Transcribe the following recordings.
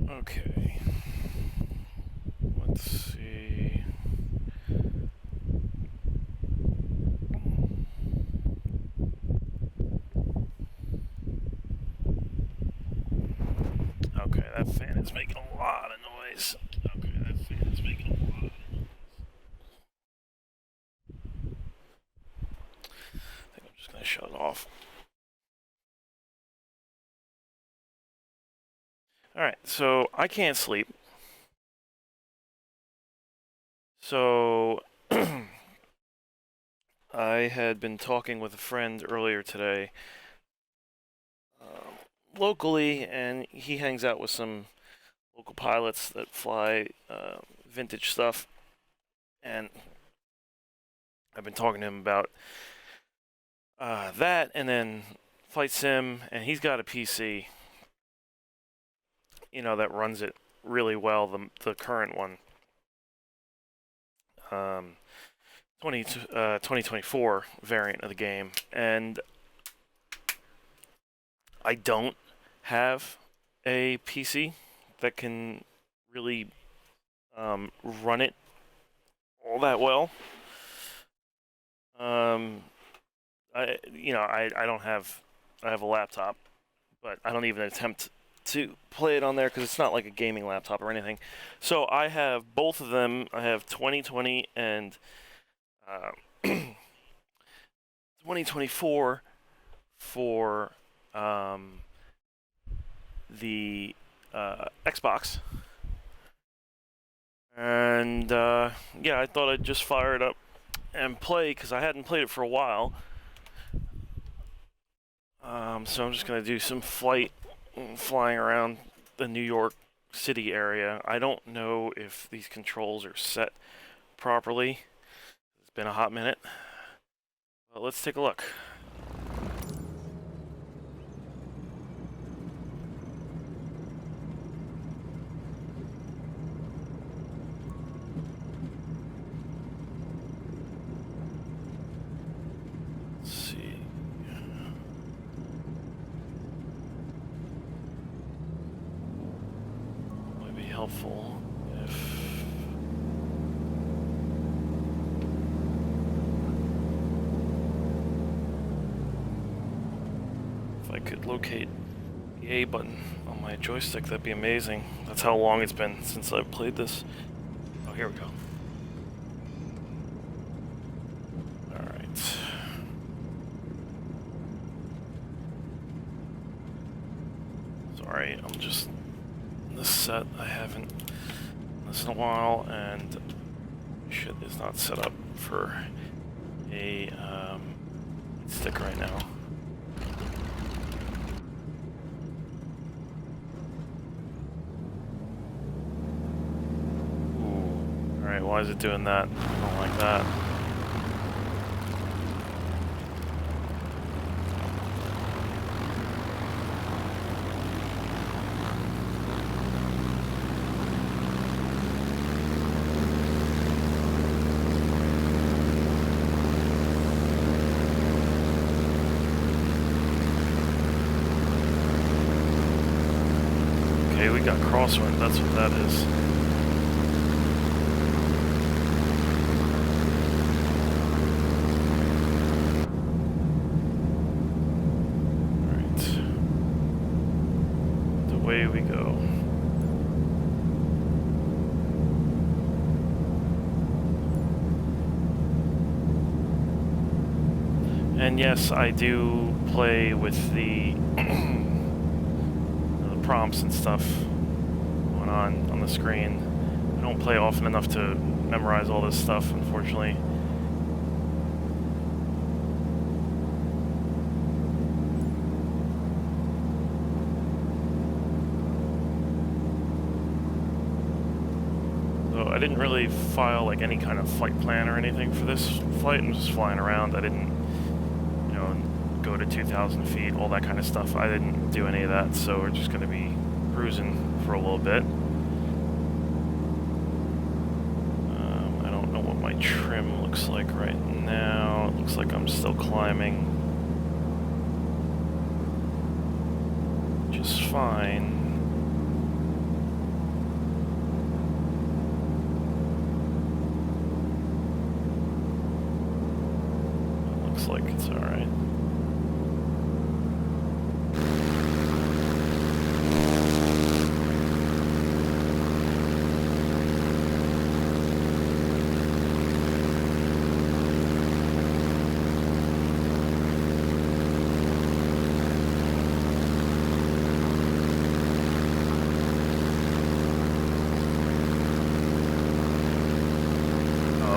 Okay. Let's see. Okay, that fan is making a lot of noise. Okay, that fan is making a lot of noise. I think I'm just gonna shut it off. Alright, so I can't sleep. So I had been talking with a friend earlier today, locally, and he hangs out with some local pilots that fly vintage stuff. And I've been talking to him about that, and then flight sim, and he's got a PC, that runs it really well. The current one, um, 2024 variant of the game, and I don't have a PC that can really run it all that well. I don't have. I have a laptop, but I don't even attempt to play it on there because it's not like a gaming laptop or anything. So I have both of them. I have 2020 and 2024 for the Xbox. And yeah, I thought I'd just fire it up and play because I hadn't played it for a while. So I'm just gonna do some flying around the New York City area. I don't know if these controls are set properly. It's been a hot minute. But let's take a look. Let's see. Might be helpful if I could locate the A button on my joystick. That'd be amazing. That's how long it's been since I've played this. Oh, here we go. Alright. Sorry, I'm just... This set, I haven't done this in a while, and shit is not set up for a stick right now. Ooh. Alright, why is it doing that? I don't like that. Okay, we got crosswind, that's what that is. Alright. Away we go. And yes, I do play with the prompts and stuff going on the screen. I don't play often enough to memorize all this stuff, unfortunately. So I didn't really file like any kind of flight plan or anything for this flight. I'm just flying around. I didn't, go to 2,000 feet, all that kind of stuff. I didn't do any of that, so we're just going to be cruising for a little bit. I don't know what my trim looks like right now. It looks like I'm still climbing, which is fine. looks like it's alright.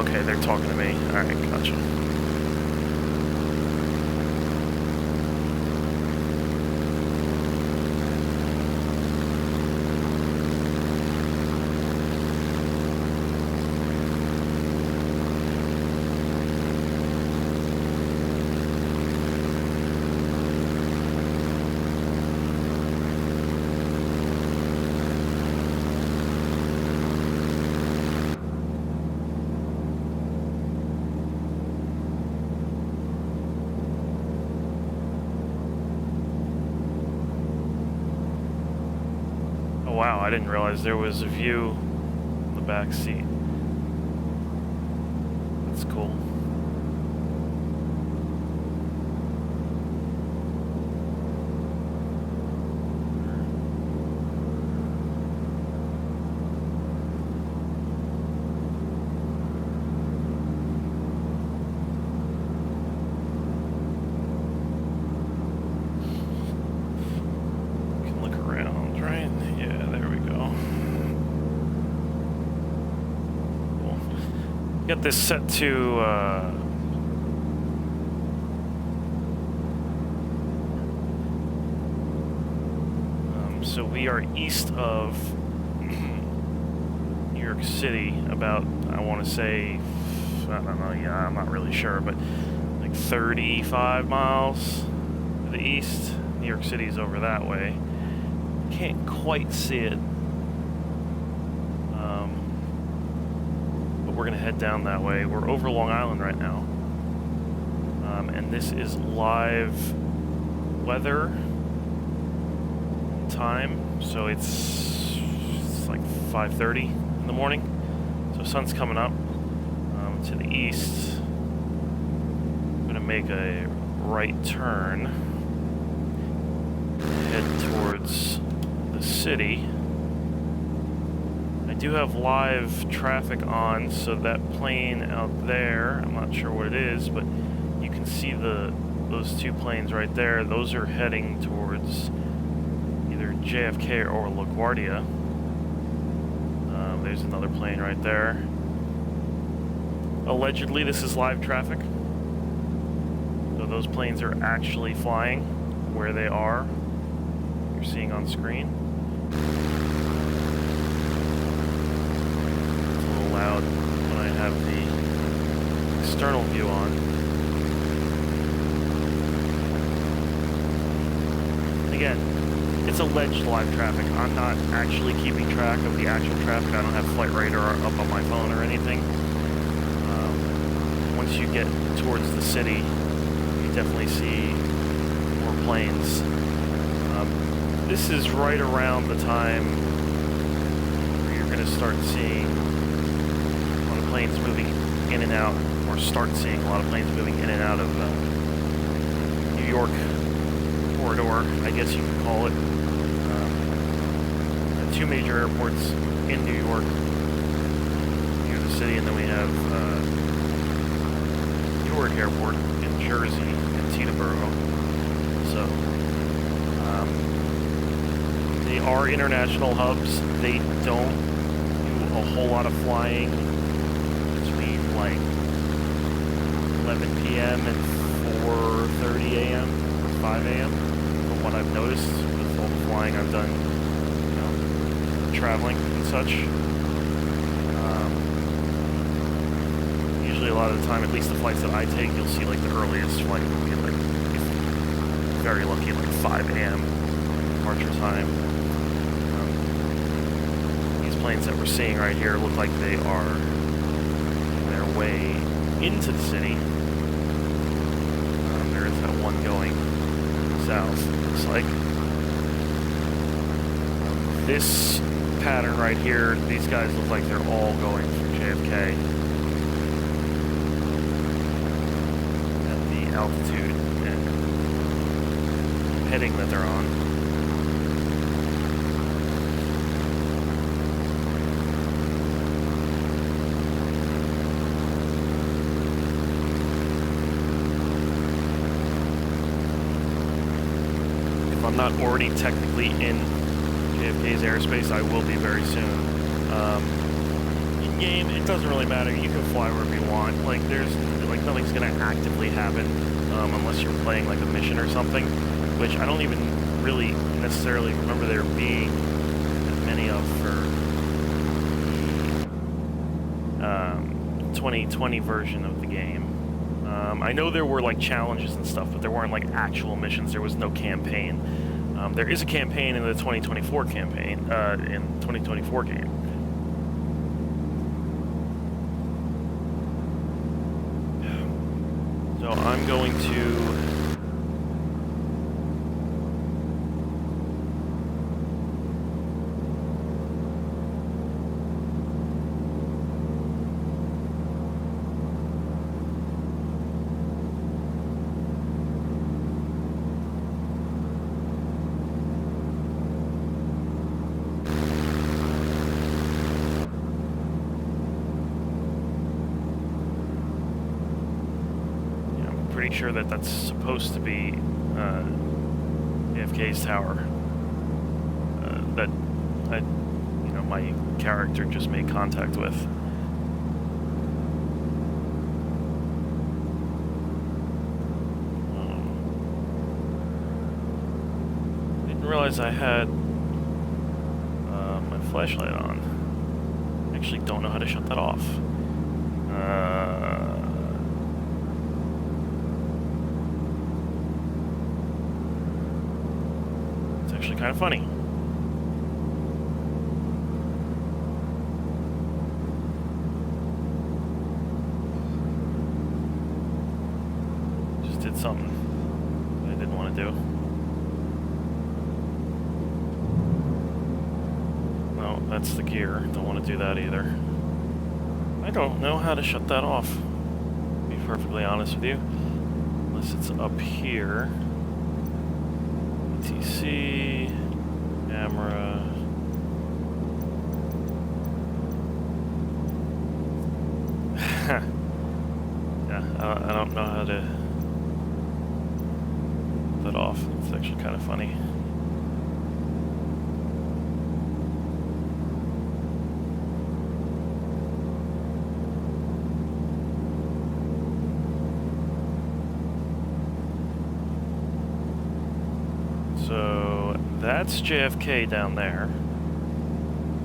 Okay, they're talking to me. Alright, gotcha. Wow, I didn't realize there was a view in the back seat. That's cool. Can look around, right? Yeah, there we go. Cool. Got this set to so we are east of New York City, about, I want to say, I don't know, yeah, I'm not really sure, but like 35 miles to the east. New York City's over that way. Can't quite see it. But we're going to head down that way. We're over Long Island right now. And this is live weather time. So it's like 5:30 in the morning. So sun's coming up to the east. I'm going to make a right turn. Head towards the city. I do have live traffic on, so that plane out there, I'm not sure what it is, but you can see those two planes right there. Those are heading towards either JFK or LaGuardia. There's another plane right there. Allegedly, this is live traffic. So those planes are actually flying where they are. You're seeing on screen. It's a little loud when I have the external view on. Again, it's alleged live traffic. I'm not actually keeping track of the actual traffic. I don't have flight radar up on my phone or anything. Once you get towards the city, you definitely see more planes. This is right around the time where you're going to start seeing a lot of planes moving in and out, or start seeing a lot of planes moving in and out of New York corridor, I guess you could call it. Two major airports in New York, near the city, and then we have Newark Airport in Jersey and Teterboro. So they are international hubs. They don't do a whole lot of flying between like 11 p.m. and 4:30 a.m. or 5 a.m. from what I've noticed with all the flying I've done, traveling and such. Usually a lot of the time, at least the flights that I take, you'll see like the earliest flight will be like, if very lucky, like 5 a.m. departure time. These planes that we're seeing right here look like they are on their way into the city. There is that one going south, looks like. This pattern right here, these guys look like they're all going through JFK. And the altitude and heading that they're on. If I'm not already technically in JFK's airspace, I will be very soon. In-game, it doesn't really matter. You can fly wherever you want. Like, there's like nothing's gonna actively happen unless you're playing like a mission or something, which I don't even really necessarily remember there being as many of for the 2020 version of the game. I know there were like challenges and stuff, but there weren't like actual missions. There was no campaign. There is a campaign in the 2024 campaign, in 2024 game. So I'm going to pretty sure that that's supposed to be JFK's tower that my character just made contact with. Didn't realize I had my flashlight on. Actually, don't know how to shut that off. Kind of funny. Just did something I didn't want to do. No, that's the gear. Don't want to do that either. I don't know how to shut that off, to be perfectly honest with you. Unless it's up here. TC, camera. Yeah, I don't know how to put that off. It's actually kind of funny. So that's JFK down there.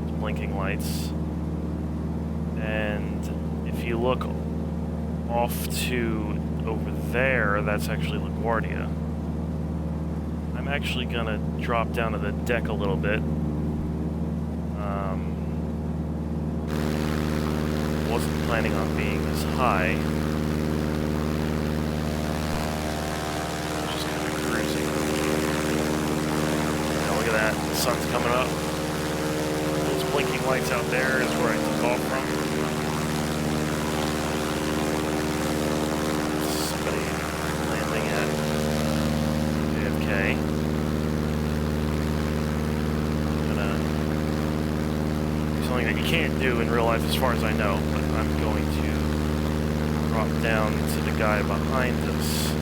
It's blinking lights. And if you look off to over there, that's actually LaGuardia. I'm actually gonna drop down to the deck a little bit. Wasn't planning on being this high. That the sun's coming up. Those blinking lights out there is where I took off from. Somebody landing at JFK. I'm gonna do something that you can't do in real life as far as I know, but I'm going to drop down to the guy behind us.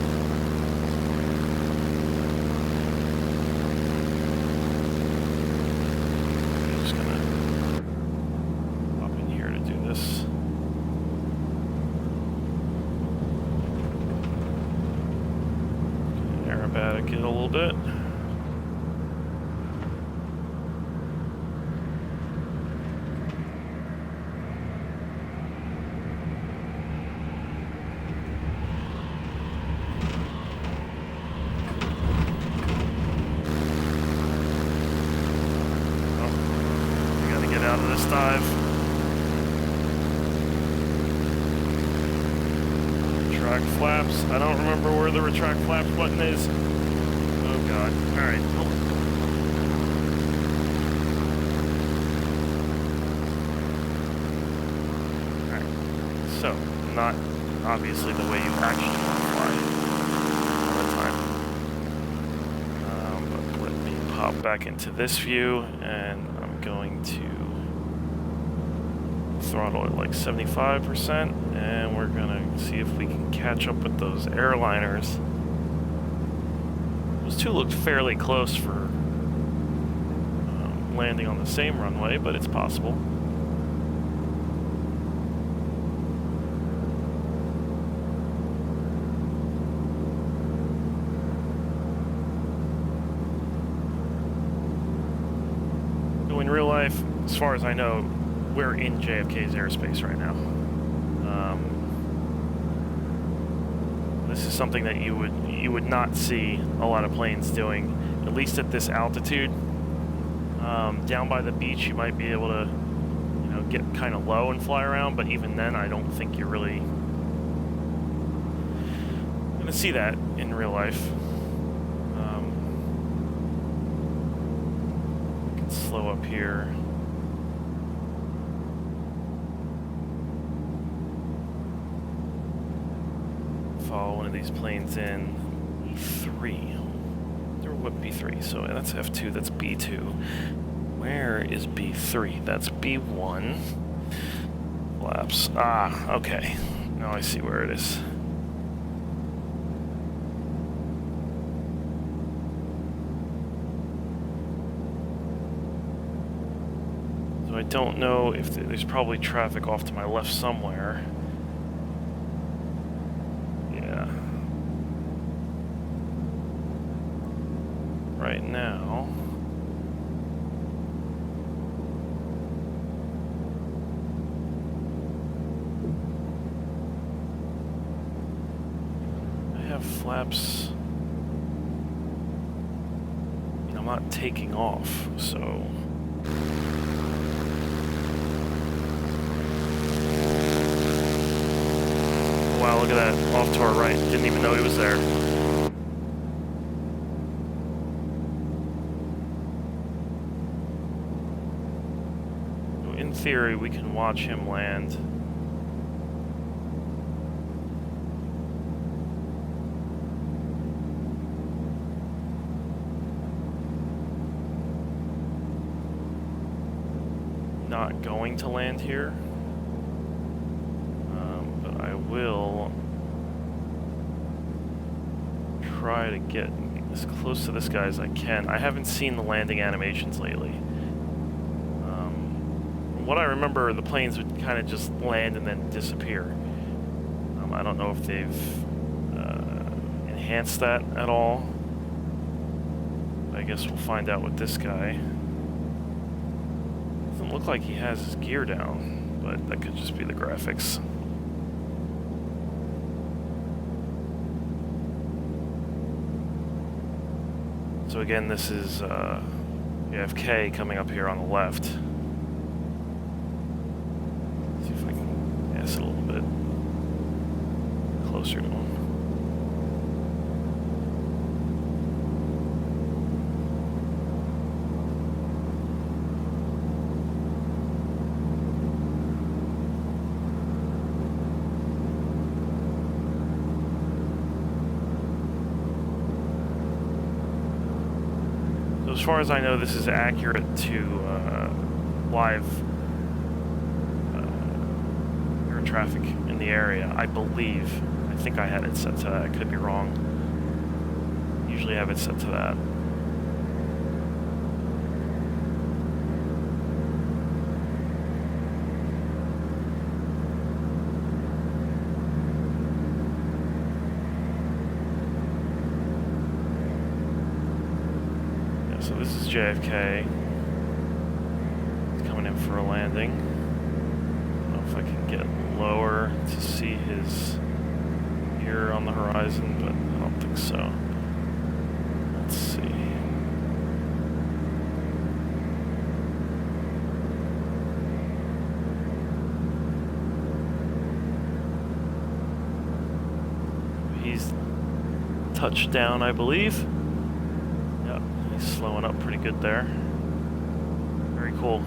Aerobatic it a little bit. Oh, we gotta get out of this dive. Retract flaps. I don't remember where the retract flaps button is. Oh god. Alright. Alright. So, not obviously the way you actually want to fly. hop back into this view, and I'm going to throttle at like 75%, and we're gonna see if we can catch up with those airliners. Those two looked fairly close for landing on the same runway, but it's possible. So in real life, as far as I know, we're in JFK's airspace right now. This is something that you would not see a lot of planes doing, at least at this altitude. Down by the beach, you might be able to, get kind of low and fly around, but even then, I don't think you're really going to see that in real life. We can slow up here. Follow one of these planes in. B3. Or what B3? So that's F2, that's B2. Where is B3? That's B1. Flaps. Ah, okay. Now I see where it is. So I don't know if there's probably traffic off to my left somewhere. Yeah. Right now. Flaps. I'm not taking off, so. Wow, look at that. Off to our right. Didn't even know he was there. So in theory, we can watch him land. Not going to land here, but I will try to get as close to this guy as I can. I haven't seen the landing animations lately. From what I remember, the planes would kind of just land and then disappear. I don't know if they've enhanced that at all. I guess we'll find out with this guy. Look like he has his gear down, but that could just be the graphics. So again, this is JFK coming up here on the left. Let's see if I can gas it a little bit closer to him. As far as I know, this is accurate to live air traffic in the area, I believe. I think I had it set to that. I could be wrong. Usually have it set to that. So this is JFK. He's coming in for a landing. I don't know if I can get lower to see his gear on the horizon, but I don't think so. Let's see. He's touched down, I believe. Slowing up pretty good there. Very cool.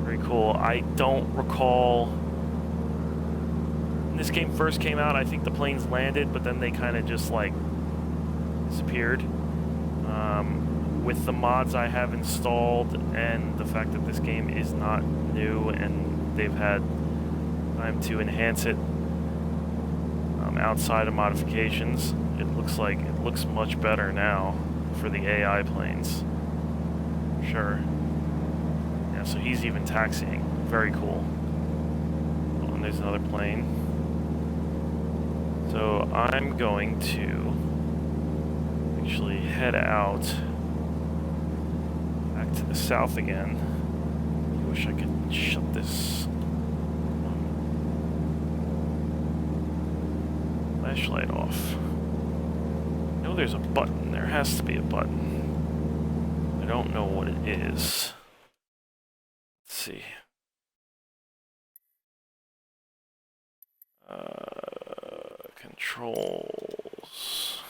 Very cool. I don't recall. When this game first came out, I think the planes landed, but then they kind of just like disappeared. with the mods I have installed and the fact that this game is not new and they've had time to enhance it outside of modifications, it looks much better now for the AI planes. Sure. Yeah, so he's even taxiing. Very cool. Oh, and there's another plane. So I'm going to actually head out back to the south again. I wish I could shut this flashlight off. I know there's a button. There has to be a button. I don't know what it is. Let's see. Controls.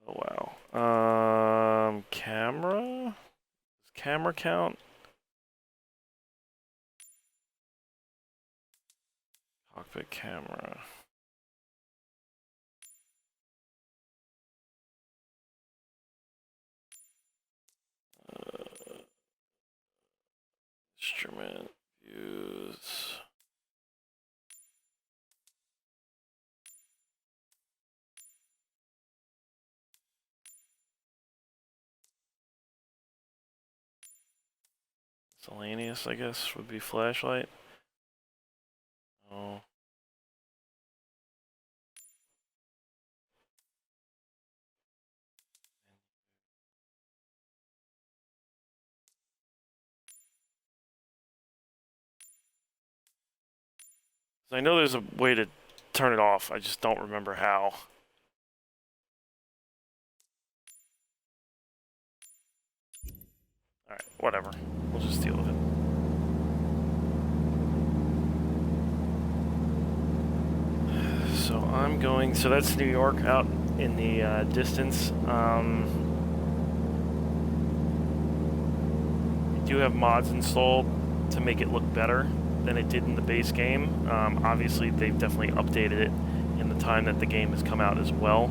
Oh wow. Camera? Does camera count? Cockpit camera. Instrument views. Miscellaneous, I guess, would be flashlight. Oh. I know there's a way to turn it off, I just don't remember how. Alright, whatever. We'll just deal with it. So I'm going, so that's New York out in the distance. I do have mods installed to make it look better than it did in the base game. Obviously, they've definitely updated it in the time that the game has come out as well.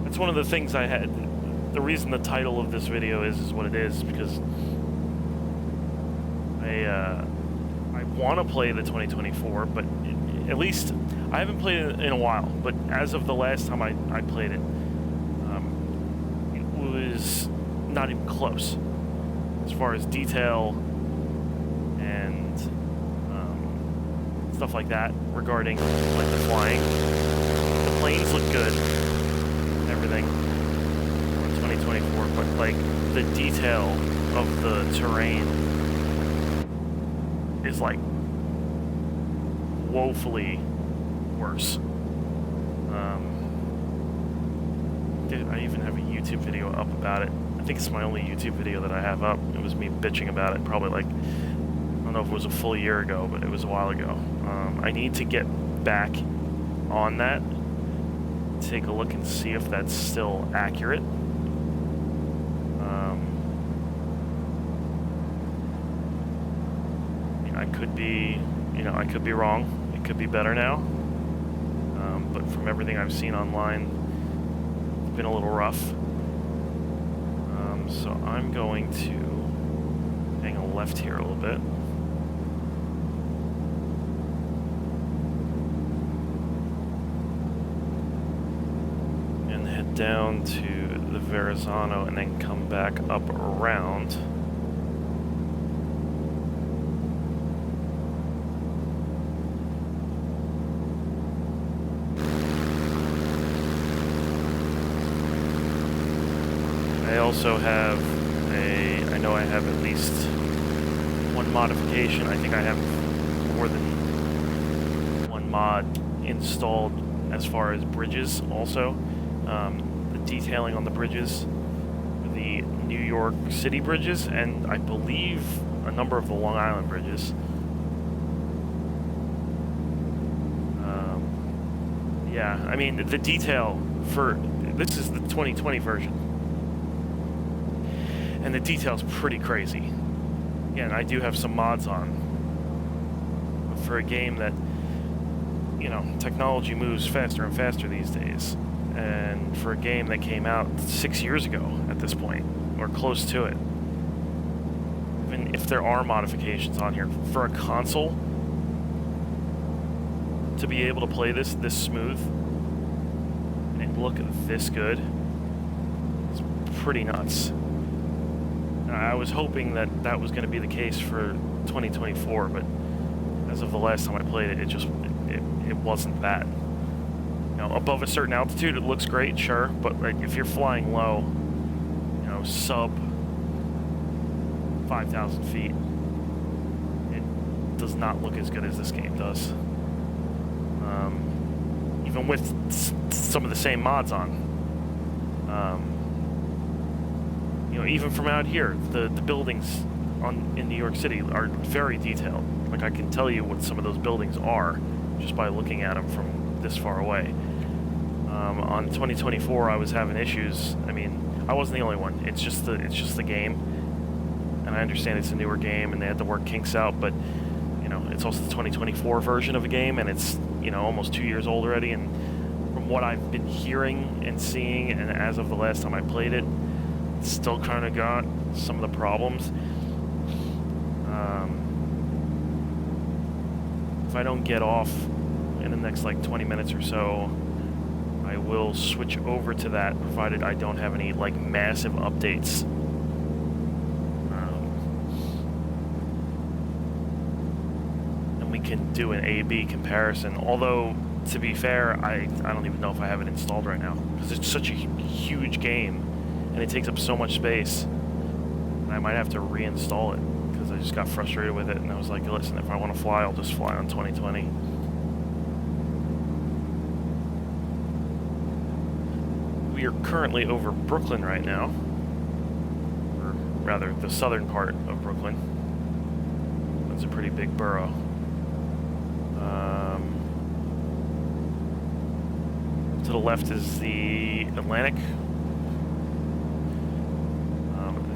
That's one of the things I had. The reason the title of this video is what it is, because I want to play the 2024, but at least I haven't played it in a while. But as of the last time I played it, it was not even close as far as detail and stuff like that regarding like the flying. The planes look good, everything for 2024, but like the detail of the terrain is like woefully worse. I even have a YouTube video up about it. I think it's my only YouTube video that I have up. It was me bitching about it, probably like, I don't know if it was a full year ago, but it was a while ago. I need to get back on that, take a look and see if that's still accurate. I could be, I could be wrong. It could be better now. But from everything I've seen online, it's been a little rough. So I'm going to hang a left here a little bit. And head down to the Verrazano and then come back up around. I also have I know I have at least one modification. I think I have more than one mod installed as far as bridges also. The detailing on the bridges, the New York City bridges, and I believe a number of the Long Island bridges. Yeah, I mean, the detail for, this is the 2020 version. And the detail's pretty crazy. Again, I do have some mods on. But for a game that, technology moves faster and faster these days. And for a game that came out 6 years ago at this point, or close to it, even if there are modifications on here, for a console to be able to play this smooth and look this good is pretty nuts. I was hoping that that was going to be the case for 2024, but as of the last time I played it, it wasn't that. Above a certain altitude, it looks great, sure, but like if you're flying low, sub 5,000 feet, it does not look as good as this game does. Even with some of the same mods on. Even from out here, the buildings in New York City are very detailed. Like, I can tell you what some of those buildings are just by looking at them from this far away. On 2024, I was having issues. I mean, I wasn't the only one. It's just the game, and I understand it's a newer game and they had to work kinks out, but it's also the 2024 version of a game, and it's almost 2 years old already. And from what I've been hearing and seeing, and as of the last time I played it, it's still kind of got some of the problems. If I don't get off in the next 20 minutes or so, I will switch over to that, provided I don't have any massive updates. And we can do an A/B comparison. Although, to be fair, I don't even know if I have it installed right now, because it's such a huge game and it takes up so much space. And I might have to reinstall it, because I just got frustrated with it, and I was like, listen, if I want to fly, I'll just fly on 2020. We are currently over Brooklyn right now, or rather the southern part of Brooklyn. That's a pretty big borough. To the left is the Atlantic.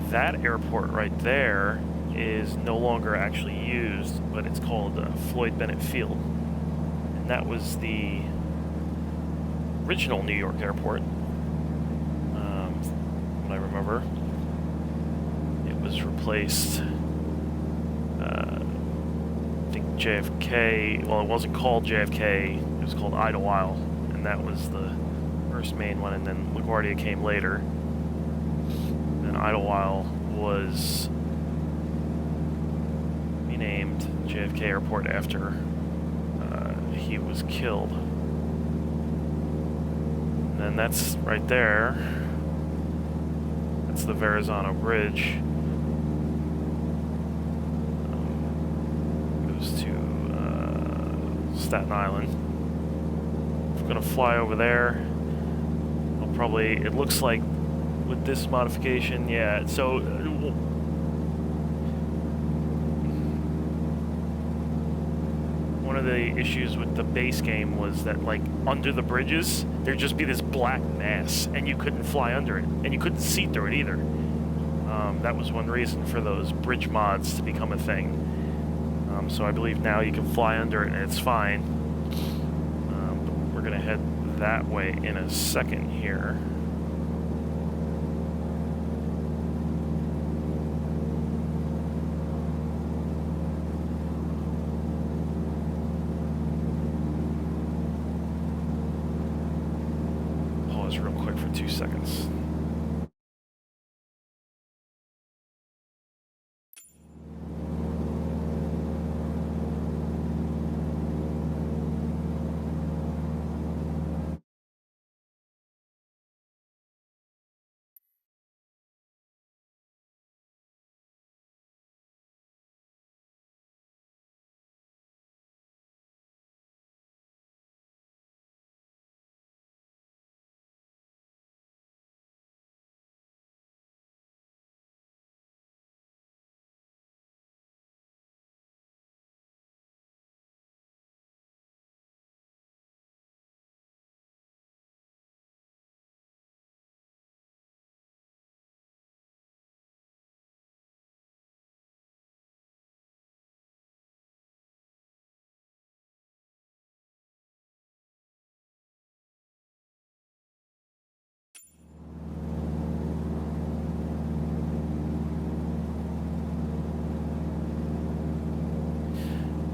That airport right there is no longer actually used, but it's called Floyd Bennett Field. And that was the original New York airport. What I remember. It was replaced, I think JFK, well, it wasn't called JFK, it was called Idlewild, and that was the first main one, and then LaGuardia came later. And Idlewild was renamed JFK Airport after he was killed. And then that's right there. That's the Verrazano Bridge. Goes to Staten Island. If we're gonna fly over there, I'll probably, it looks like with this modification, yeah, so one of the issues with the base game was that under the bridges there'd just be this black mass and you couldn't fly under it, and you couldn't see through it either. That was one reason for those bridge mods to become a thing. So I believe now you can fly under it and it's fine. But we're gonna head that way in a second here. Pause real quick for 2 seconds.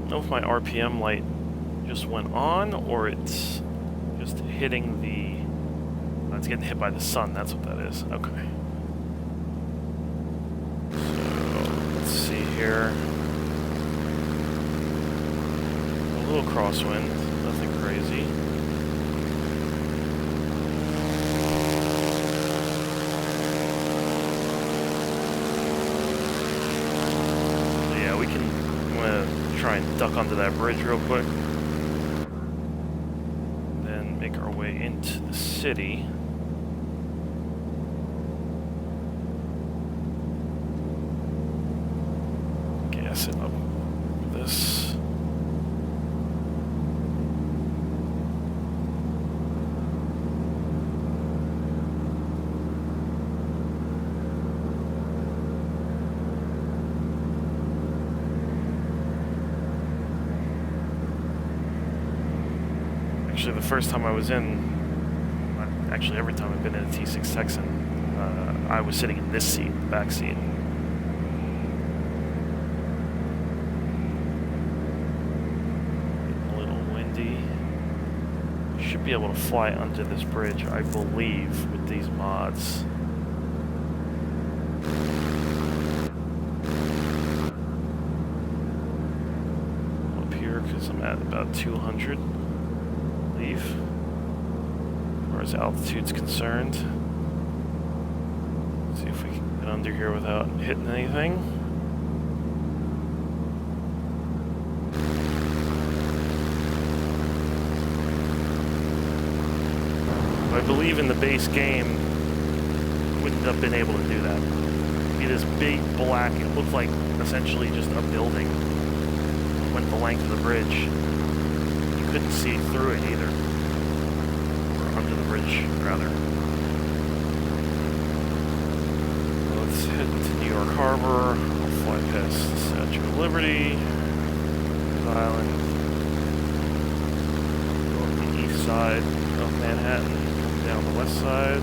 know if my RPM light just went on or it's just hitting the... it's getting hit by the sun, that's what that is. Okay. So, let's see here. A little crosswind, nothing crazy. Try and duck onto that bridge real quick. Then make our way into the city. Gas it up with this. Actually, the first time I was in, actually every time I've been in a T6 Texan, I was sitting in this seat, the back seat. A little windy. Should be able to fly under this bridge, I believe, with these mods. Up here, because I'm at about 200. As far as altitude's concerned. Let's see if we can get under here without hitting anything. I believe in the base game, wouldn't have been able to do that. It is big black, it looked like essentially just a building. It went the length of the bridge. Couldn't see through it either. Or under the bridge, rather. Let's head to New York Harbor. I'll fly past the Statue of Liberty, Island, go up the east side of Manhattan, down the west side.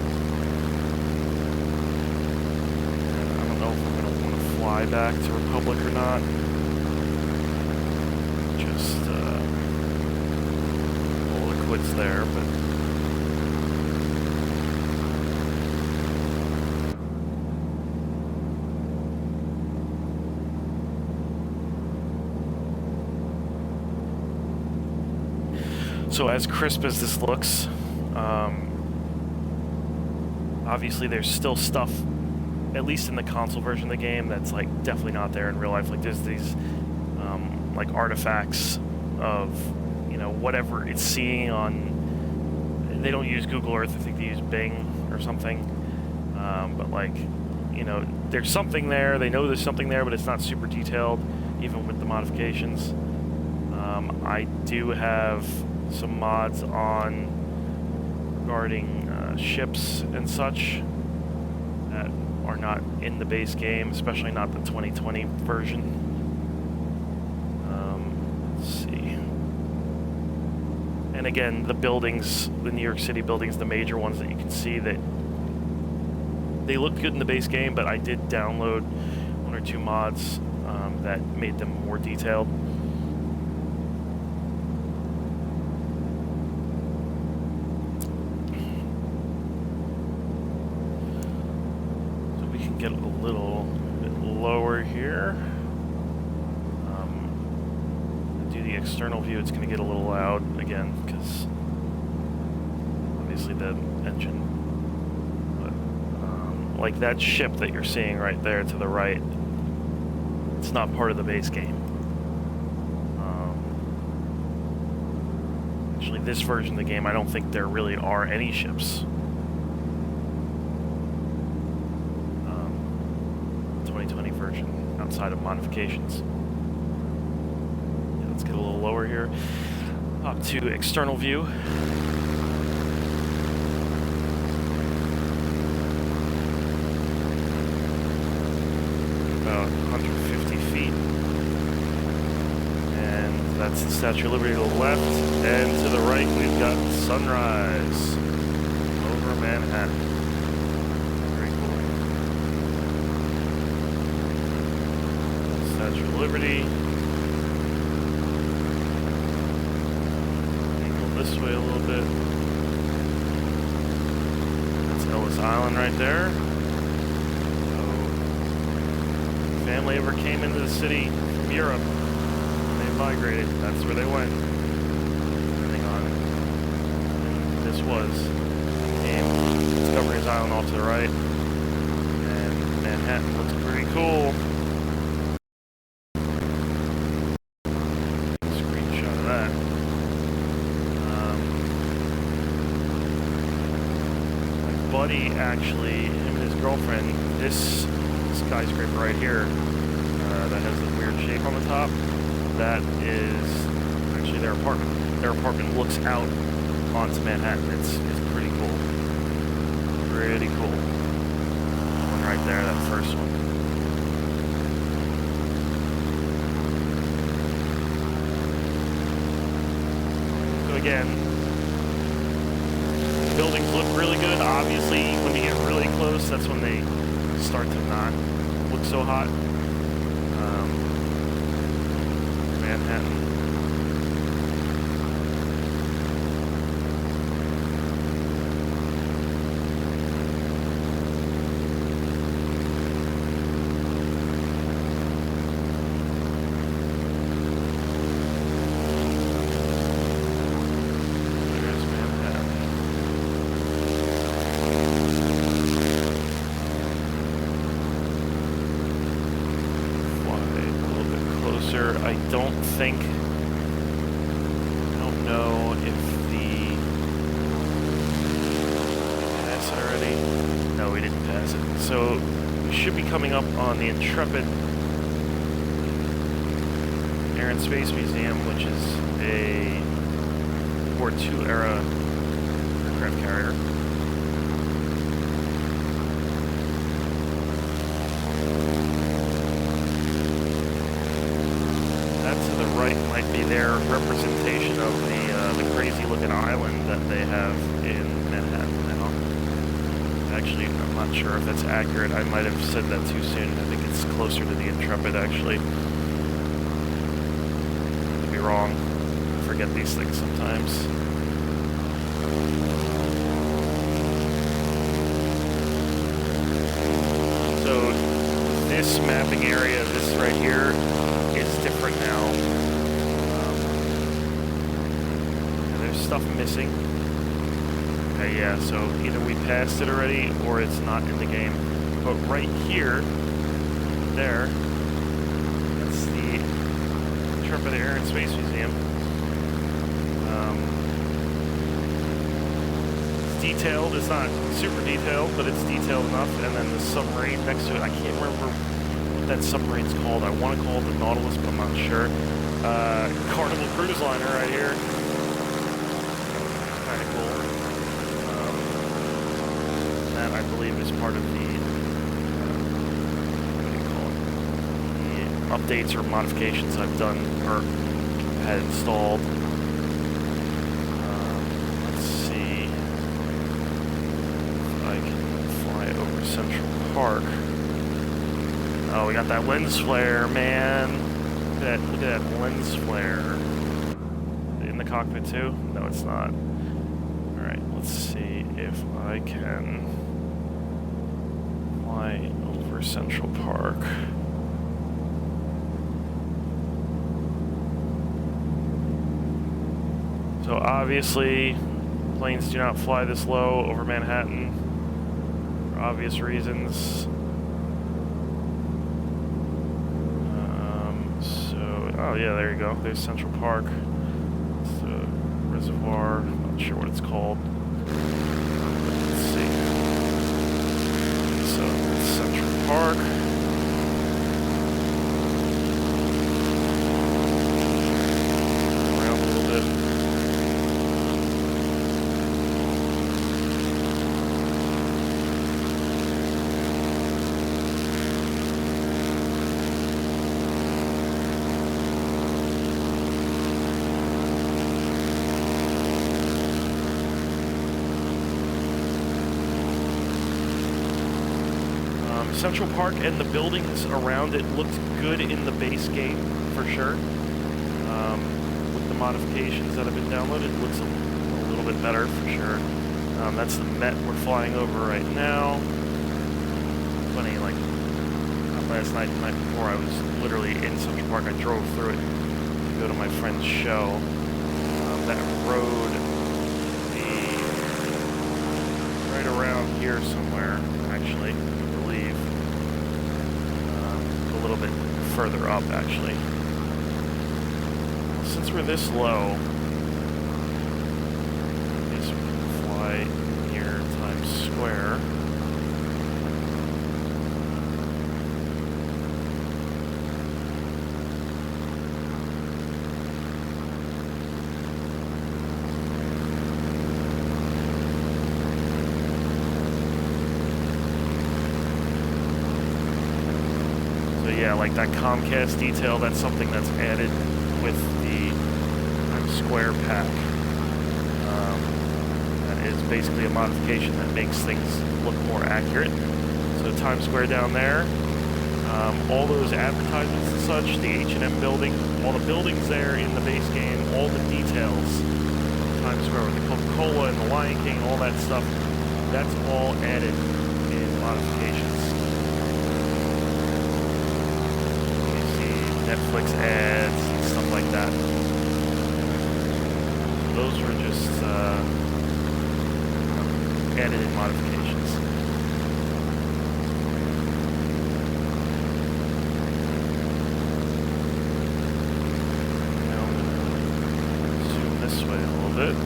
And I don't know if I'm going to want to fly back to Republic or not. Just, what's there, but so as crisp as this looks, obviously there's still stuff, at least in the console version of the game, that's like definitely not there in real life. Like there's these like artifacts of, you know, whatever it's seeing on, they don't use Google Earth, I think they use Bing or something, but like, you know, there's something there, they know there's something there, but it's not super detailed, even with the modifications. I do have some mods on regarding ships and such that are not in the base game, especially not the 2020 version. Let's see. And again, the buildings, the New York City buildings, the major ones that you can see, that they looked good in the base game, but I did download one or two mods that made them more detailed. So we can get a little bit lower here. Do the external view, it's going to get a little loud again, because obviously the engine. But like that ship that you're seeing right there to the right, it's not part of the base game. Actually, this version of the game, I don't think there really are any ships. 2020 version, outside of modifications. Yeah, let's get a little lower here. Up to external view. About 150 feet. And that's the Statue of Liberty to the left. And to the right, we've got sunrise over Manhattan. Very cool. Statue of Liberty. Island right there. So, if family ever came into the city from Europe, they migrated. That's where they went. Depending on when this was. Discovery's Island off to the right. And Manhattan looks pretty cool. Screenshot of that. Buddy actually, him and his girlfriend, this skyscraper right here that has this weird shape on the top, that is actually their apartment. Their apartment looks out onto Manhattan. It's pretty cool. Pretty cool. One right there, that first one. So again, buildings look really good. Obviously, when you get really close, that's when they start to not look so hot. Manhattan. I don't know if pass it already? No, we didn't pass it. So we should be coming up on the Intrepid Air and Space Museum, which is a World War II era aircraft carrier. To the right might be their representation of the crazy looking island that they have in Manhattan now. Actually, I'm not sure if that's accurate. I might have said that too soon. I think it's closer to the Intrepid, actually. Could be wrong. I forget these things sometimes. So, this mapping area, this right here, is different now. There's stuff missing. Okay, yeah, so either we passed it already or it's not in the game. But right here, there, that's the Intrepid Air and Space Museum. It's detailed. It's not super detailed, but it's detailed enough. And then the submarine next to it, I can't remember that submarine's called. I want to call it the Nautilus, but I'm not sure. Carnival Cruise Liner right here. Kind of cool. That, I believe, is part of the, what do you call it? The updates or modifications I've done, or had installed. Let's see if I can fly over Central Park. Oh, we got that lens flare, man. Look at that lens flare. In the cockpit too? No, it's not. Alright, let's see if I can fly over Central Park. So obviously, planes do not fly this low over Manhattan for obvious reasons. Oh yeah, there you go. There's Central Park. It's the reservoir. Not sure what it's called. Let's see. So it's Central Park. Around a little bit. Central Park and the buildings around it looked good in the base game, for sure. With the modifications that have been downloaded, it looks a little bit better, for sure. That's the Met we're flying over right now. Funny, like, not last night, the night before, I was literally in Central Park. I drove through it to go to my friend's show. That road be right around here somewhere, actually, I believe. A little bit further up, actually. Since we're this low, I guess we can fly near Times Square. So yeah, like that Comcast detail, that's something that's added with the Times Square pack. That is basically a modification that makes things look more accurate. So Times Square down there, all those advertisements and such, the H&M building, all the buildings there in the base game, all the details, Times Square with the Coca-Cola and the Lion King, all that stuff, that's all added in modifications. Netflix ads and stuff like that. Those were just added in modifications. Now I'm going to zoom this way a little bit.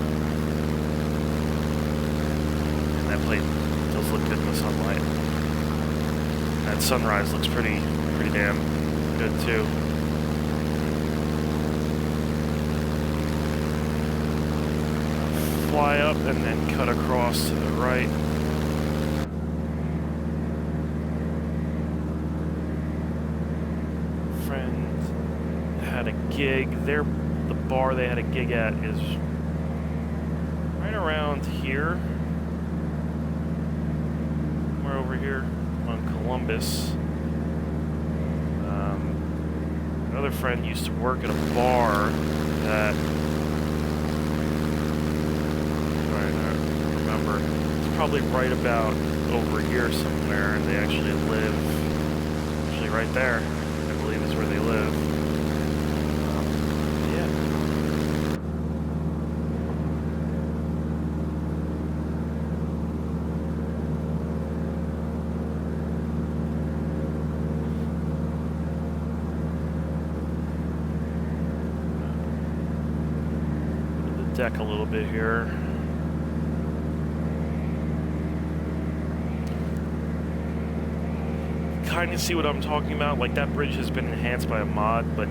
And that plate does look good in the sunlight. That sunrise looks pretty damn good too. Fly up and then cut across to the right. Friend had a gig. The bar they had a gig at is right around here. Somewhere over here on Columbus. Another friend used to work at a bar that it's probably right about over here somewhere, and they actually live right there, I believe is where they live. Yeah. The deck a little bit here. Kind of see what I'm talking about. Like, that bridge has been enhanced by a mod, but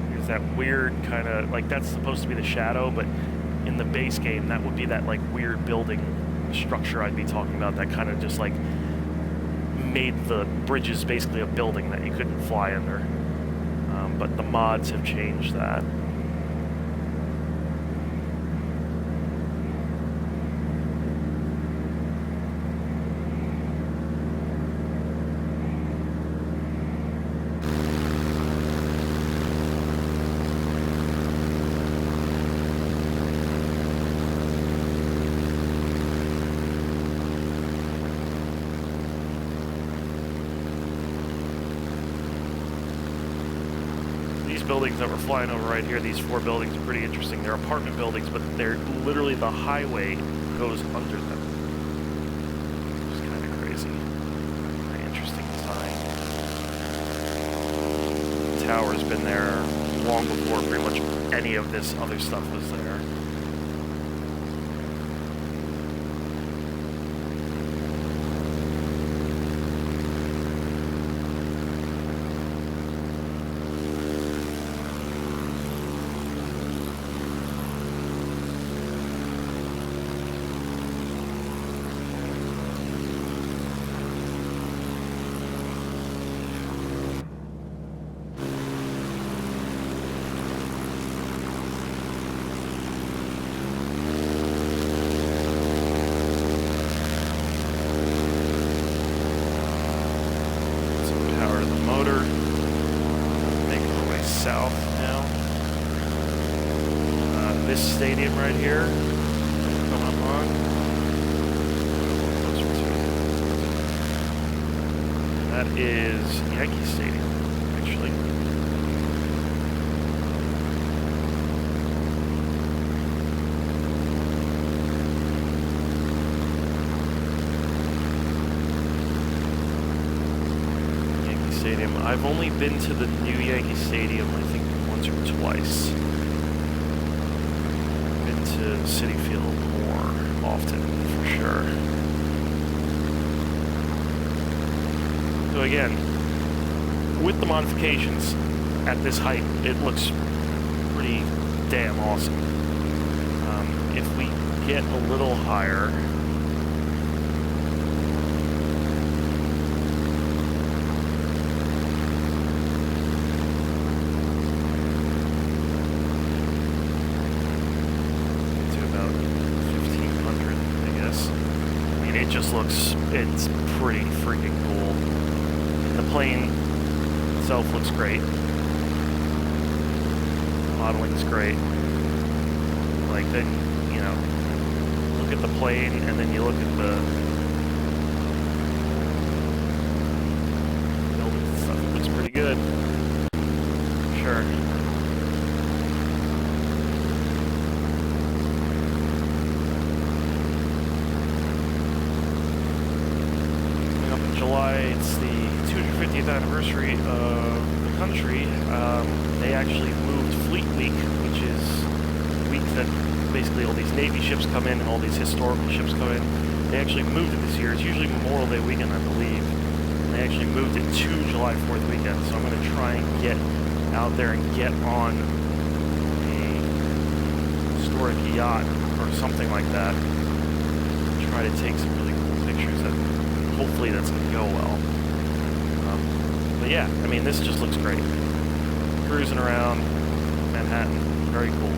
there's that weird kind of, like, that's supposed to be the shadow, but in the base game that would be that like weird building structure I'd be talking about that kind of just like made the bridges basically a building that you couldn't fly under. But the mods have changed that. Buildings that we're flying over right here, these 4 buildings are pretty interesting. They're apartment buildings, but they're literally, the highway goes under them. It's kind of crazy. Very interesting design. The tower's been there long before pretty much any of this other stuff was there. This stadium right here, come up on. That is Yankee Stadium, actually. Yankee Stadium. I've only been to the new Yankee Stadium, I think, once or twice. Been to Citi Field more often, for sure. So again, with the modifications at this height, it looks pretty damn awesome. If we get a little higher, to about 1,500, I guess. I mean, it just looks, it's pretty freaking cool. The plane itself looks great. Modeling's great. Like, then, you know, look at the plane and then you look at the buildings and stuff. It looks pretty good. Sure. Coming up in July, it's the 250th anniversary of the country. They actually moved Fleet Week, which is the week that basically all these Navy ships come in and all these historical ships come in. They actually moved it this year. It's usually Memorial Day weekend, I believe. And they actually moved it to July 4th weekend. So I'm going to try and get out there and get on a historic yacht or something like that. Try to take some really cool pictures. And hopefully that's going to go well. But yeah, I mean, this just looks great. Cruising around Manhattan, very cool.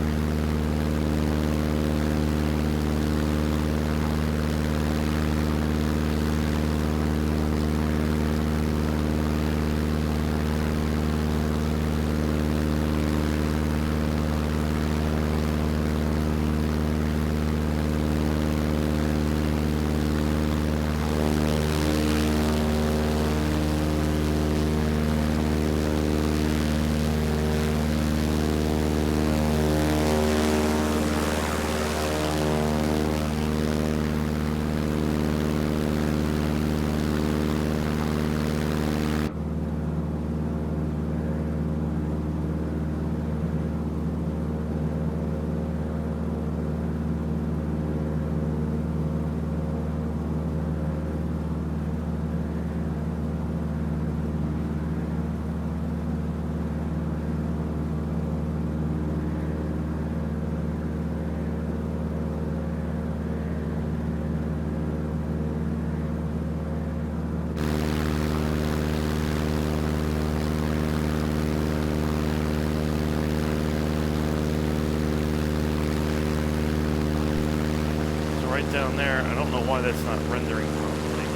Right down there, I don't know why that's not rendering properly.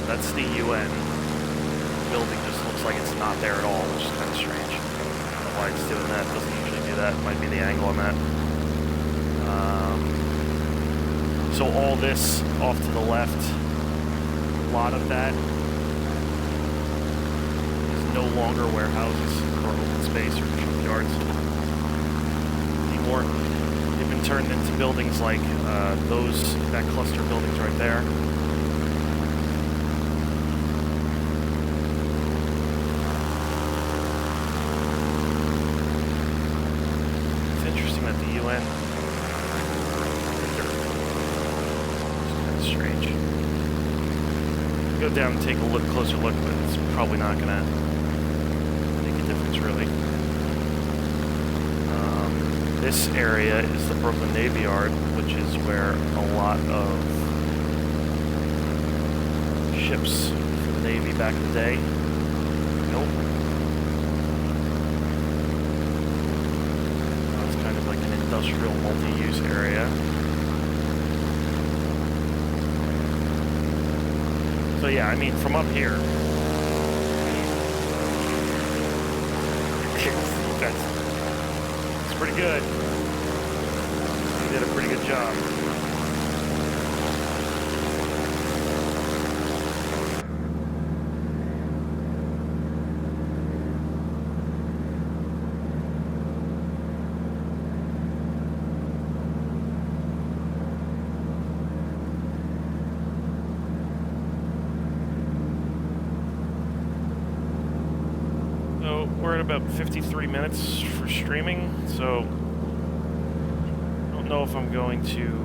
That's the UN. The building just looks like it's not there at all, which is kind of strange. I don't know why it's doing that. It doesn't usually do that. Might be the angle on that. So all this off to the left, a lot of that is no longer warehouses or open space or yards anymore. They've been turned into buildings like that cluster buildings right there. It's interesting that the UN, it's kind of strange. Go down and take a closer look, but it's probably not going to make a difference really. This area is the Brooklyn Navy Yard, which is where a lot of ships for the Navy back in the day. Nope. It's kind of like an industrial multi-use area. So yeah, I mean, from up here, it's pretty good. He did a pretty good job. So we're at about 53 minutes for streaming, so I don't know if I'm going to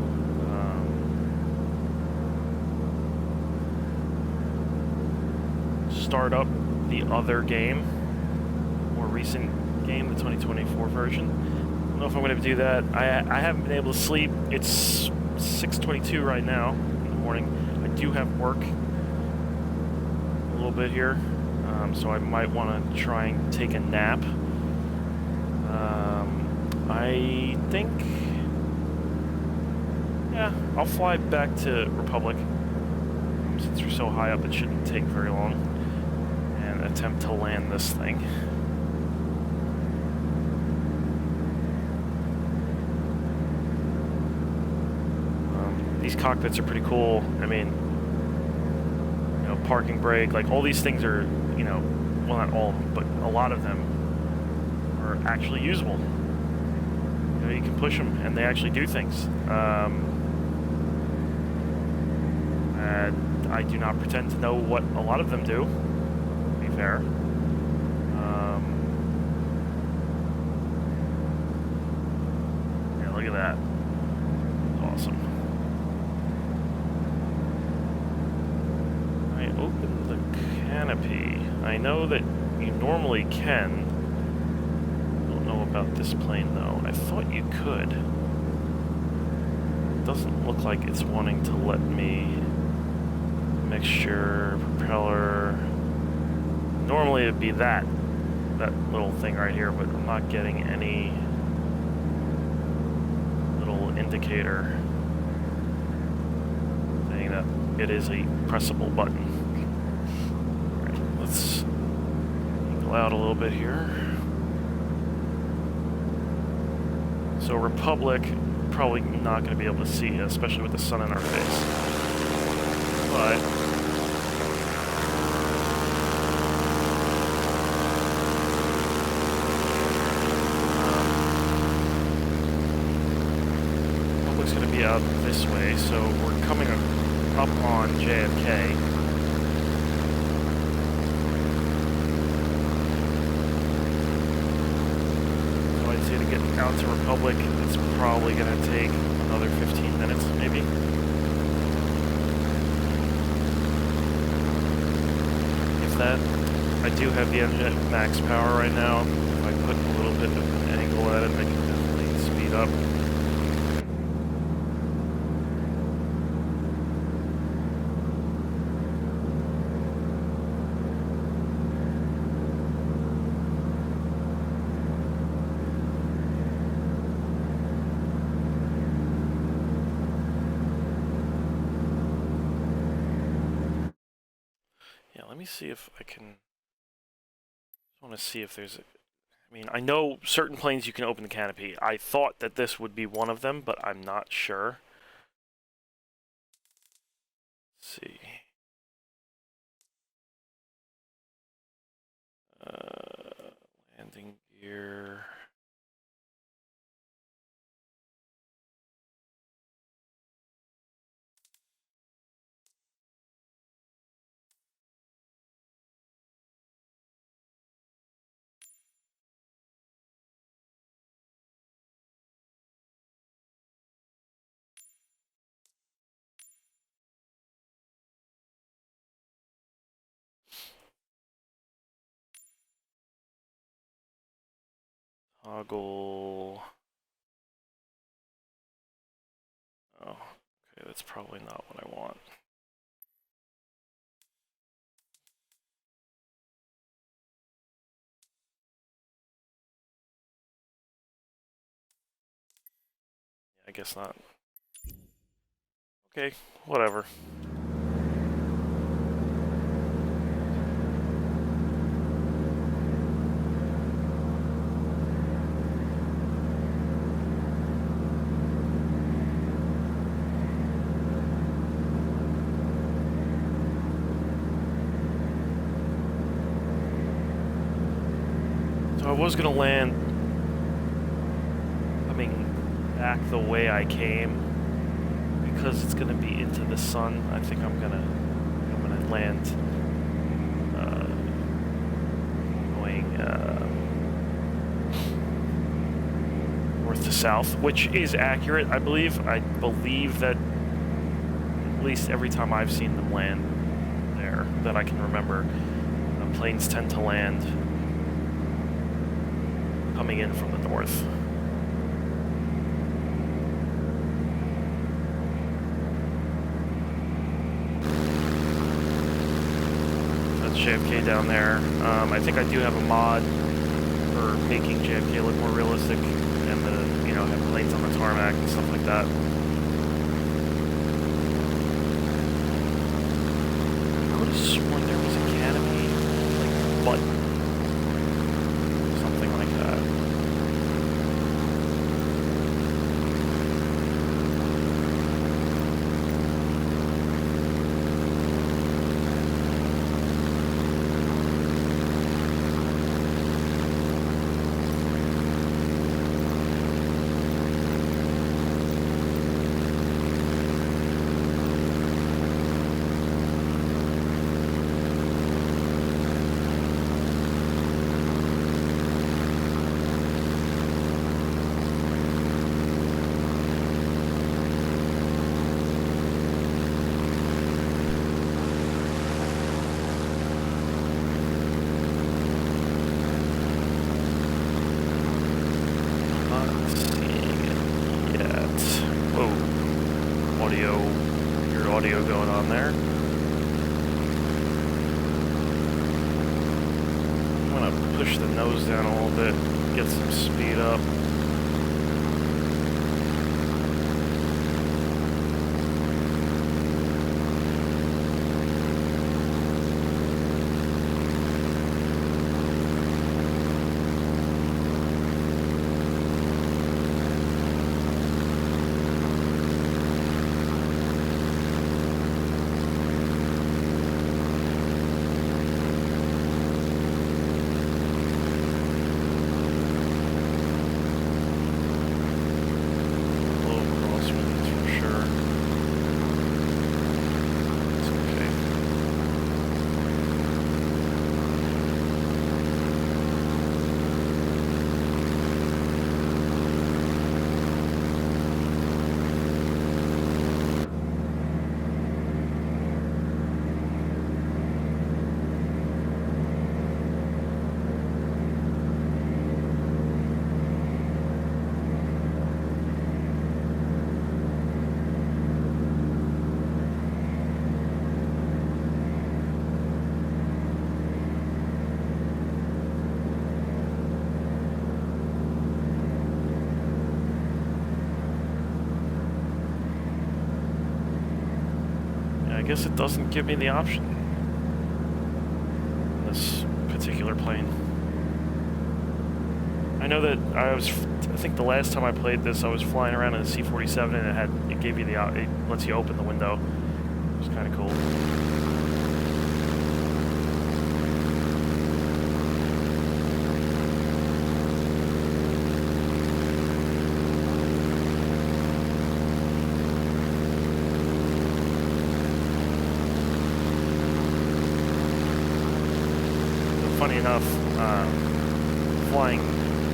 start up the other game, more recent game, the 2024 version. I don't know if I'm going to do that. I haven't been able to sleep. It's 6:22 right now in the morning. I do have work a little bit here, so I might want to try and take a nap. I think, yeah, I'll fly back to Republic. Since we're so high up, it shouldn't take very long, and attempt to land this thing. These cockpits are pretty cool. I mean, you know, parking brake, like all these things are, you know, well, not all of them, but a lot of them are actually usable. You know, you can push them and they actually do things. And I do not pretend to know what a lot of them do, to be fair. Yeah, look at that. Awesome. Open the canopy. I know that you normally can. Don't know about this plane though. I thought you could. It doesn't look like it's wanting to let me. Mixture, propeller. Normally it'd be that little thing right here, but I'm not getting any little indicator saying that it is a pressable button. Let's angle out a little bit here. So Republic, probably not going to be able to see, especially with the sun in our face. But Republic's going to be out this way, so we're coming up on JFK. To get out to Republic, it's probably going to take another 15 minutes, maybe. If that. I do have the engine at max power right now. If I put a little bit of an angle at it, I can definitely speed up. Let me see if I can. I want to see if there's a. I mean, I know certain planes you can open the canopy. I thought that this would be one of them, but I'm not sure. Let's see. Landing gear. Toggle. Oh, okay, that's probably not what I want. I guess not. Okay, whatever. So I was gonna land coming back the way I came. Because it's going to be into the sun, I think I'm gonna land going north to south, which is accurate, I believe. I believe that at least every time I've seen them land there, that I can remember, planes tend to land coming in from the north. That's JFK down there. I think I do have a mod for making JFK look more realistic and the, you know, have planes on the tarmac and stuff like that. I would have sworn there was Academy, like, but something like that. Audio going on there. I'm gonna push the nose down a little bit, get some speed up. I guess it doesn't give me the option. This particular plane. I know that I think the last time I played this, I was flying around in a C-47 and it gave you it lets you open the window. It was kind of cool. Funny enough, flying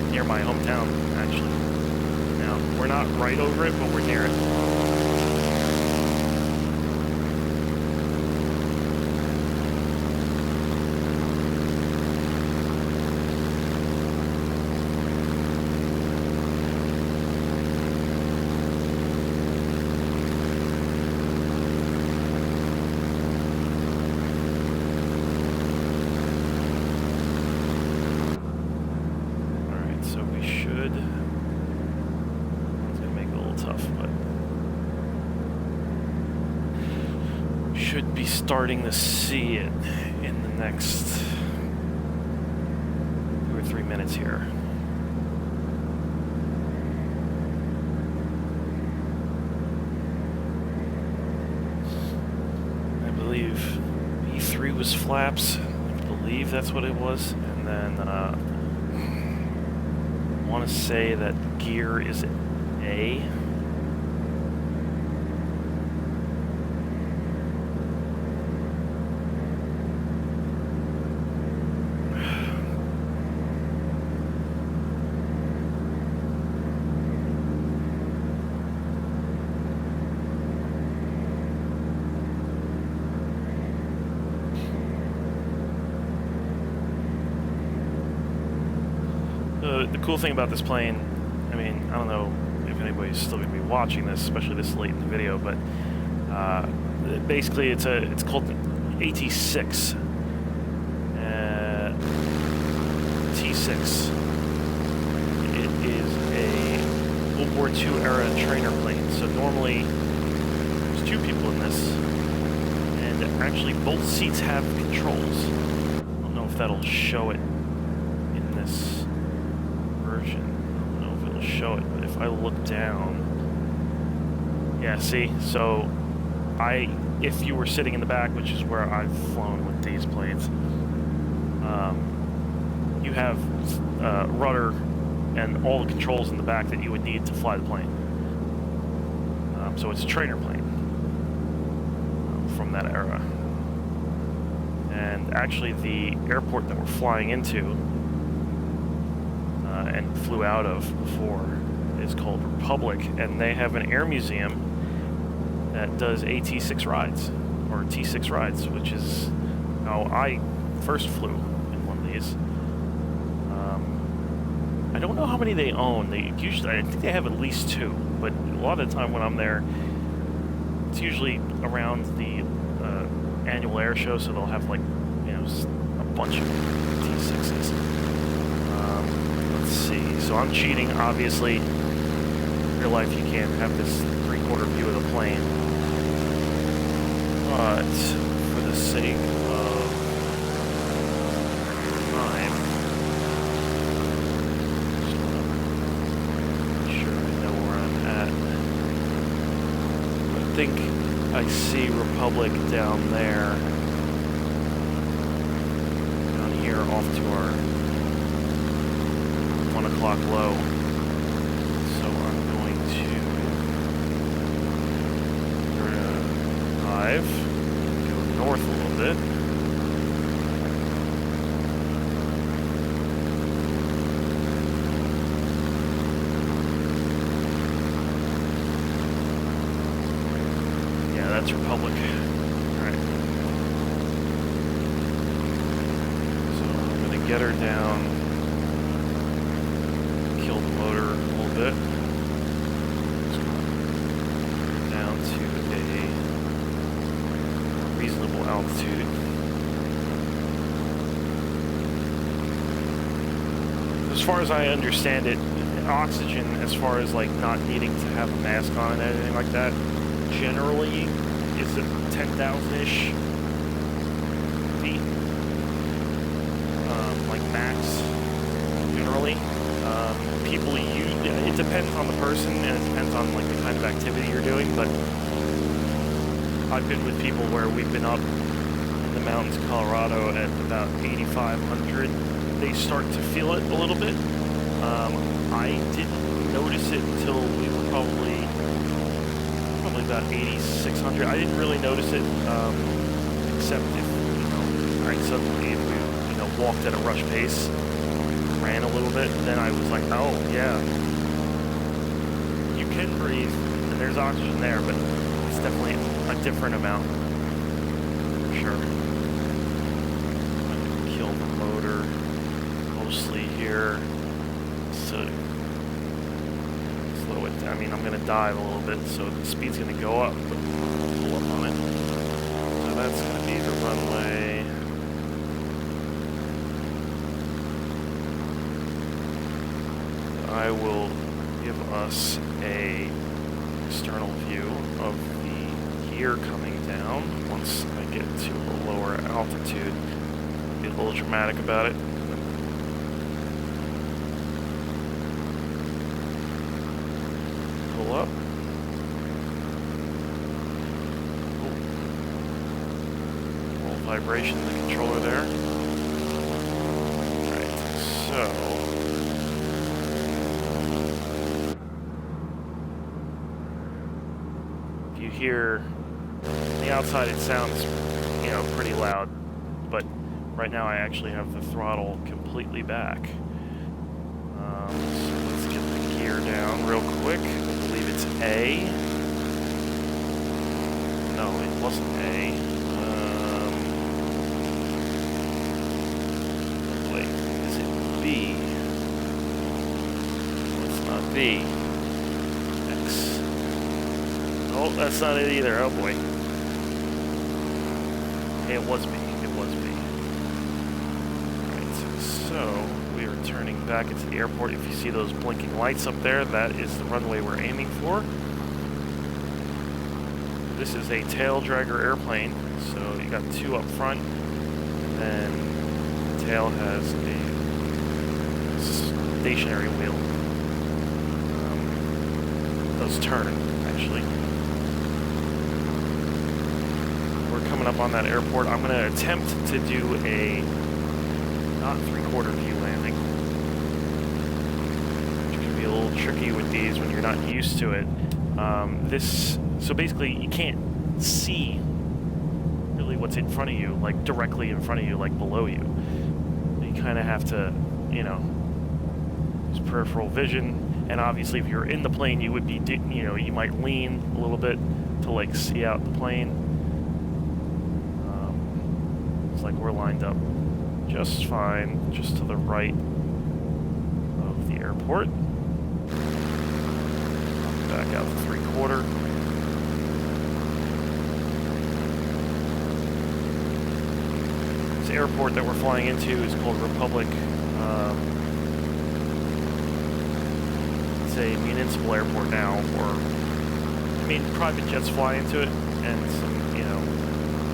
near my hometown, actually. Now, we're not right over it, but we're near it. Should be starting to see it in the next 2 or 3 minutes here. I believe E3 was flaps. I believe that's what it was. And then I want to say that gear is A. the cool thing about this plane, I mean, I don't know if anybody's still going to be watching this, especially this late in the video, but basically it's called AT-6. T-6. It is a World War II era trainer plane. So normally there's 2 people in this, and actually both seats have controls. I don't know if that'll show it in this version. I don't know if it'll show it, but if I look down, yeah, see, so if you were sitting in the back, which is where I've flown with these planes, you have rudder and all the controls in the back that you would need to fly the plane. So it's a trainer plane from that era. And actually the airport that we're flying into and flew out of before is called Republic, and they have an air museum that does AT-6 rides, or T-6 rides, which is how I first flew in one of these. I don't know how many they own. I think they have at least 2, but a lot of the time when I'm there, it's usually around the annual air show, so they'll have, like, you know, a bunch of T-6s. Let's see. So I'm cheating, obviously. In real life, you can't have this 3/4 view of the plane. But for the sake of time, I think I see Republic down there, down here off to our 1 o'clock low. So I'm going to dive, go north a little bit. That's Republic. Alright. So I'm going to get her down, kill the motor a little bit. Down to a reasonable altitude. As far as I understand it, oxygen, as far as like not needing to have a mask on and anything like that, generally is at 10,000-ish feet, like max, generally. People use, it depends on the person, and it depends on like the kind of activity you're doing, but I've been with people where we've been up in the mountains of Colorado at about 8,500. They start to feel it a little bit. I didn't notice it until we were probably about 8,600. I didn't really notice it, except if, I suddenly, walked at a rush pace, ran a little bit, then I was like, oh, yeah, you can breathe, and there's oxygen there, but it's definitely a different amount, for sure. I'm going to kill the motor, mostly here, so slow it down. I mean, I'm going to dive a little bit, so the speed's going to go up, but pull up on it. So that's going to be the runway. I will give us a external view of the gear coming down once I get to a lower altitude. Be a little dramatic about it. Pull up. Oh. A little vibration in the controller there. Alright, so here on the outside it sounds, pretty loud, but right now I actually have the throttle completely back. So let's get the gear down real quick. I believe it's A. No, it wasn't A. Wait, is it B? B. X. Oh, that's not it either. Oh boy. It was B. It was B. Alright, so we are turning back into the airport. If you see those blinking lights up there, that is the runway we're aiming for. This is a tail dragger airplane, so you got two up front, and the tail has a stationary wheel. Does turn, actually. We're coming up on that airport. I'm going to attempt to do a not three-quarter view landing, which can be a little tricky with these when you're not used to it. So basically, you can't see really what's in front of you, like directly in front of you, like below you. You kind of have to, you know, use peripheral vision. And obviously, if you're in the plane, you would be, you know, you might lean a little bit to like see out the plane. It's like we're lined up just fine, just to the right of the airport. Back out to three-quarter. This airport that we're flying into is called Republic. It's a municipal airport now, or I mean, private jets fly into it, and some, you know,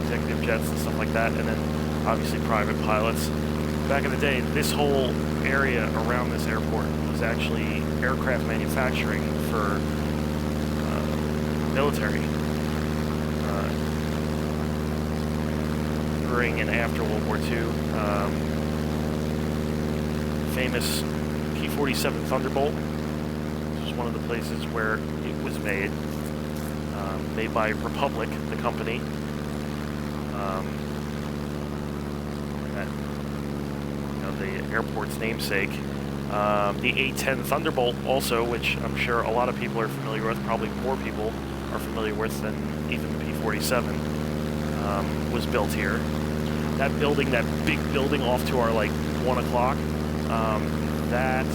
executive jets and stuff like that, and then obviously private pilots. Back in the day, this whole area around this airport was actually aircraft manufacturing for military during and after World War II. Famous P-47 Thunderbolt was one of the places where it was made. Made by Republic, the company. The airport's namesake. The A-10 Thunderbolt also, which I'm sure a lot of people are familiar with, probably more people are familiar with than even the P-47, was built here. That building, that big building off to our, like, 1 o'clock, that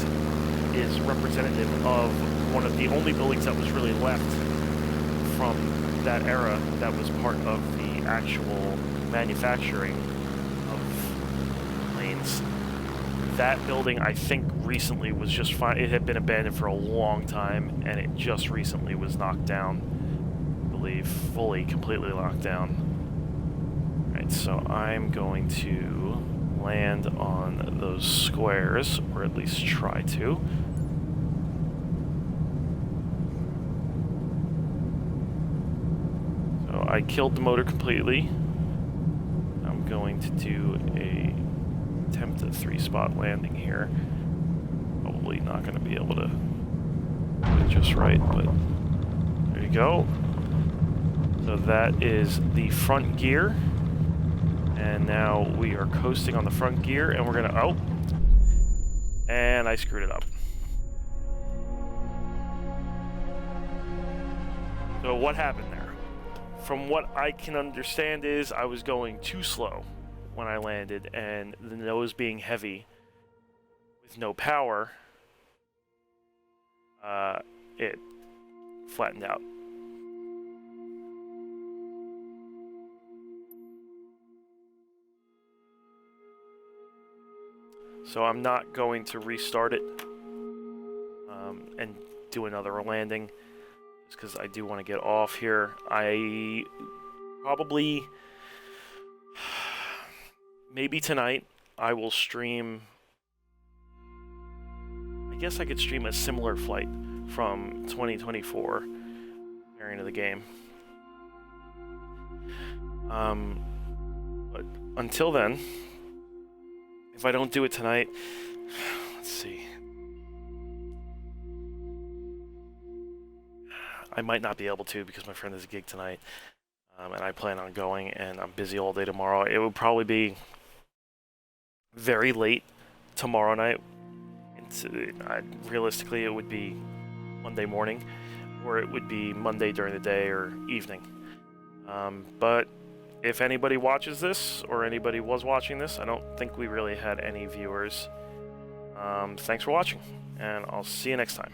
is representative of one of the only buildings that was really left from that era that was part of the actual manufacturing of planes. That building, I think, recently was just fine. It had been abandoned for a long time, and it just recently was knocked down. I believe fully, completely locked down. Alright, so I'm going to land on those squares, or at least try to. So I killed the motor completely. I'm going to do a attempt a 3-spot landing here. Probably not going to be able to do it just right, but there you go. So that is the front gear. And now we are coasting on the front gear, and we're going to... Oh! And I screwed it up. So what happened there? From what I can understand is I was going too slow when I landed, and the nose being heavy with no power, it flattened out. So I'm not going to restart it and do another landing, just because I do want to get off here. I probably... Maybe tonight I will stream... I guess I could stream a similar flight from 2024 comparing to the game. But until then, if I don't do it tonight, let's see. I might not be able to because my friend has a gig tonight, and I plan on going, and I'm busy all day tomorrow. It would probably be very late tomorrow night. Realistically, it would be Monday morning, or it would be Monday during the day or evening. But if anybody watches this, or anybody was watching this, I don't think we really had any viewers. Thanks for watching, and I'll see you next time.